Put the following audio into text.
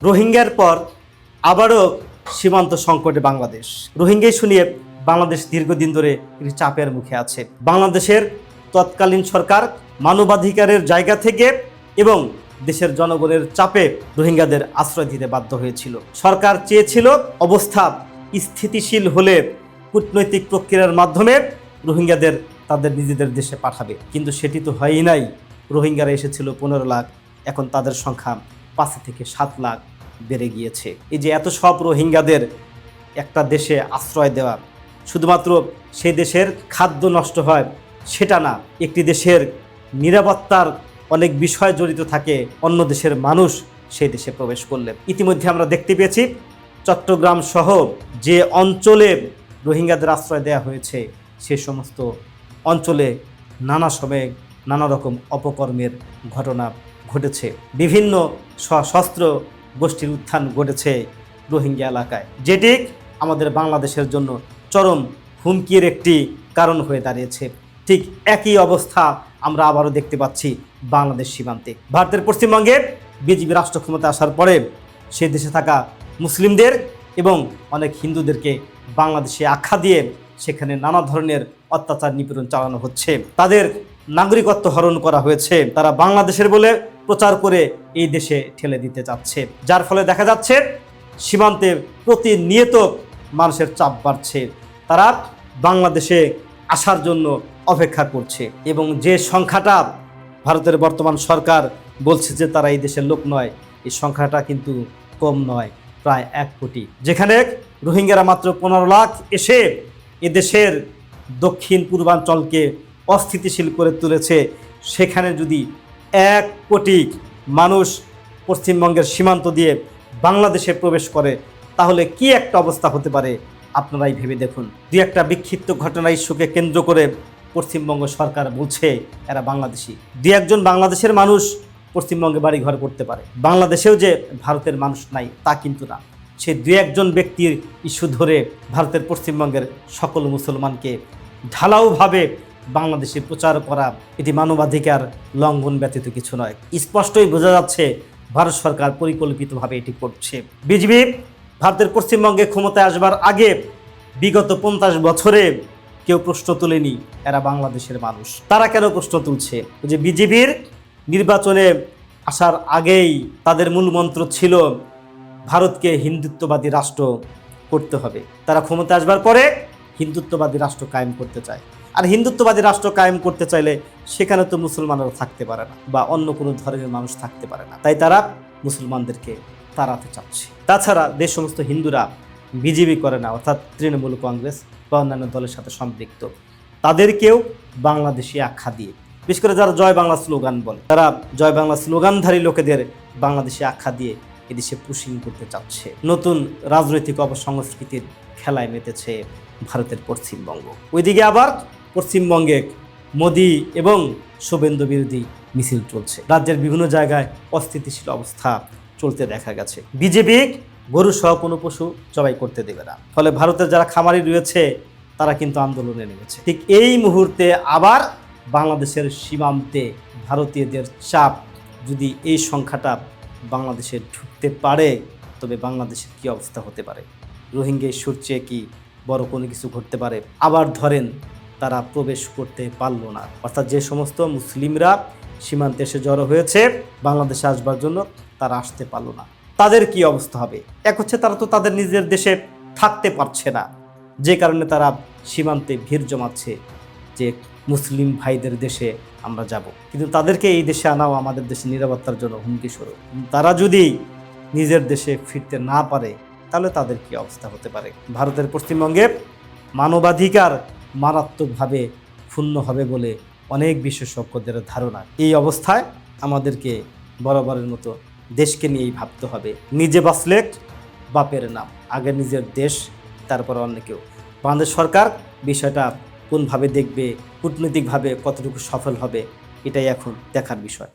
রোহিঙ্গার পর আবারও সীমান্ত সংকটে বাংলাদেশ। রোহিঙ্গাই শুনিয়ে বাংলাদেশ দীর্ঘদিন ধরে একটি চাপের মুখে আছে। বাংলাদেশের তৎকালীন সরকার মানবাধিকারের জায়গা থেকে এবং দেশের জনগণের চাপে রোহিঙ্গাদের আশ্রয় দিতে বাধ্য হয়েছিল। সরকার চেয়েছিল অবস্থা স্থিতিশীল হলে কূটনৈতিক প্রক্রিয়ার মাধ্যমে রোহিঙ্গাদের তাদের নিজেদের দেশে পাঠাবে, কিন্তু সেটি তো হয়ই নাই। রোহিঙ্গারা এসেছিল 15 লাখ, এখন তাদের সংখ্যা 5 থেকে 7 লাখ বেড়ে গিয়েছে। এই যে এত সব রোহিঙ্গাদের একটা দেশে আশ্রয় দেওয়া, শুধুমাত্র সেই দেশের খাদ্য নষ্ট হয় সেটা না, একটি দেশের নিরাপত্তার অনেক বিষয় জড়িত থাকে অন্য দেশের মানুষ সেই দেশে প্রবেশ করলে। ইতিমধ্যে আমরা দেখতে পেয়েছি চট্টগ্রাম সহ যে অঞ্চলে রোহিঙ্গাদের আশ্রয় দেওয়া হয়েছে সে সমস্ত অঞ্চলে নানা সময়ে নানা রকম অপকর্মের ঘটনা ঘটেছে। বিভিন্ন সশস্ত্র গোষ্ঠীর উত্থান ঘটেছে রোহিঙ্গা এলাকায়, যেটি আমাদের বাংলাদেশের জন্য চরম হুমকির একটি কারণ হয়ে দাঁড়িয়েছে। ঠিক একই অবস্থা আমরা আবারও দেখতে পাচ্ছি বাংলাদেশ সীমান্তে। ভারতের পশ্চিমবঙ্গে বিজেপি রাষ্ট্র ক্ষমতা আসার পরে সে দেশে থাকা মুসলিমদের এবং অনেক হিন্দুদেরকে বাংলাদেশে আখ্যা দিয়ে সেখানে নানা ধরনের অত্যাচার নিপীড়ন চালানো হচ্ছে। তাদের নাগরিকত্ব হরণ করা হয়েছে। তারা বাংলাদেশের বলে প্রচার করে এই দেশে ঠেলে দিতে চাচ্ছে, যার ফলে দেখা যাচ্ছে সীমান্তে প্রতিনিয়ত মানুষের চাপ বাড়ছে। তারা বাংলাদেশে আসার জন্য অপেক্ষা করছে এবং যে সংখ্যাটা ভারতের বর্তমান সরকার বলছে যে তারা এই দেশের লোক নয়, এই সংখ্যাটা কিন্তু কম নয়, প্রায় 1 কোটি। যেখানে রোহিঙ্গারা মাত্র 15 লাখ এসে এদেশের দক্ষিণ পূর্বাঞ্চলকে অস্থিতিশীল করে তুলেছে, সেখানে যদি 1 কোটি মানুষ পশ্চিমবঙ্গের সীমান্ত দিয়ে বাংলাদেশে প্রবেশ করে তাহলে কি একটা অবস্থা হতে পারে আপনারাই ভেবে দেখুন। দুই একটা বিক্ষিপ্ত ঘটনা ইস্যুকে কেন্দ্র করে পশ্চিমবঙ্গ সরকার বলছে এরা বাংলাদেশি। দুই একজন বাংলাদেশের মানুষ পশ্চিমবঙ্গে বাড়ি ঘর করতে পারে, বাংলাদেশেও যে ভারতের মানুষ নাই তা কিন্তু না। সে দুই একজন ব্যক্তির ইস্যু ধরে ভারতের পশ্চিমবঙ্গের সকল মুসলমানকে ঢালাওভাবে বাংলাদেশে প্রচার করা এটি মানবাধিকার লঙ্ঘন ব্যতীত কিছু নয়। স্পষ্টই বোঝা যাচ্ছে ভারত সরকার পরিকল্পিতভাবে এটি করছে। বিজেপি ভারতের পশ্চিমবঙ্গে ক্ষমতায় আসবার আগে বিগত 50 বছরে কেউ প্রশ্ন তোলেনি এরা বাংলাদেশের মানুষ। তারা কেন প্রশ্ন তুলছে? যে বিজেপির নির্বাচনে আসার আগেই তাদের মূল মন্ত্র ছিল ভারতকে হিন্দুত্ববাদী রাষ্ট্র করতে হবে। তারা ক্ষমতা আসবার পরে হিন্দুত্ববাদী রাষ্ট্র কায়েম করতে চায়। আর হিন্দুত্ববাদী রাষ্ট্র কায়েম করতে চাইলে সেখানে তো মুসলমানরা থাকতে পারে না বা অন্য কোনো ধর্মের মানুষ থাকতে পারে না, তাই তারা মুসলমানদেরকে তাড়াতে চাচ্ছে। তাছাড়া যে সমস্ত হিন্দুরা বিজেপি করে না, অর্থাৎ তৃণমূল কংগ্রেস বা অন্যান্য দলের সাথে সম্পৃক্ত, তাদেরকেও বাংলাদেশি আখ্যা দিয়ে, বিশেষ করে যারা জয় বাংলা স্লোগান বলে, তারা জয় বাংলা স্লোগানধারী লোকেদের বাংলাদেশি আখ্যা দিয়ে এদেশে পুশিং করতে চাচ্ছে। নতুন রাজনৈতিক অপসংস্কৃতির খেলায় মেতেছে ভারতের পশ্চিমবঙ্গ। ওইদিকে আবার পশ্চিমবঙ্গে মোদি এবং শুভেন্দু বিরোধী মিছিল চলছে। রাজ্যের বিভিন্ন জায়গায় অস্থিতিশীল অবস্থা চলতে দেখা গেছে। বিজেপি গরু সহ কোনো পশু জবাই করতে দেবে না, ফলে ভারতের যারা খামারি রয়েছে তারা কিন্তু আন্দোলনে নেমেছে। ঠিক এই মুহূর্তে আবার বাংলাদেশের সীমান্তে ভারতীয়দের চাপ, যদি এই সংখ্যাটা বাংলাদেশে ঢুকতে পারে তবে বাংলাদেশের কী অবস্থা হতে পারে? রোহিঙ্গা ইস্যুর চেয়ে কি বড় কোনো কিছু ঘটতে পারে? আবার ধরেন তারা প্রবেশ করতে পারল না, অর্থাৎ যে সমস্ত মুসলিমরা সীমান্তে এসে জড়ো হয়েছে বাংলাদেশে আসবার জন্য, তারা আসতে পারলো না, তাদের কি অবস্থা হবে? এক হচ্ছে তারা তো তাদের নিজের দেশে থাকতে পারছে না, যে কারণে তারা সীমান্তে ভিড় জমাচ্ছে যে মুসলিম ভাইদের দেশে আমরা যাব, কিন্তু তাদেরকে এই দেশে আনাও আমাদের দেশে নিরাপত্তার জন্য হুমকি স্বরূপ। তারা যদি নিজের দেশে ফিরতে না পারে তাহলে তাদের কি অবস্থা হতে পারে? ভারতের পশ্চিমবঙ্গে মানবাধিকার মারাত্মকভাবে ক্ষুণ্ণ হবে বলে অনেক বিশেষজ্ঞদের ধারণা। এই অবস্থায় আমাদেরকে বরাবরের মতো দেশকে নিয়েই ভাবতে হবে। নিজে বাঁচলে বাপের নাম, আগে নিজের দেশ, তারপর অন্য কেউ। বাংলাদেশ সরকার বিষয়টা কোনভাবে দেখবে, কূটনৈতিকভাবে কতটুকু সফল হবে, এটাই এখন দেখার বিষয়।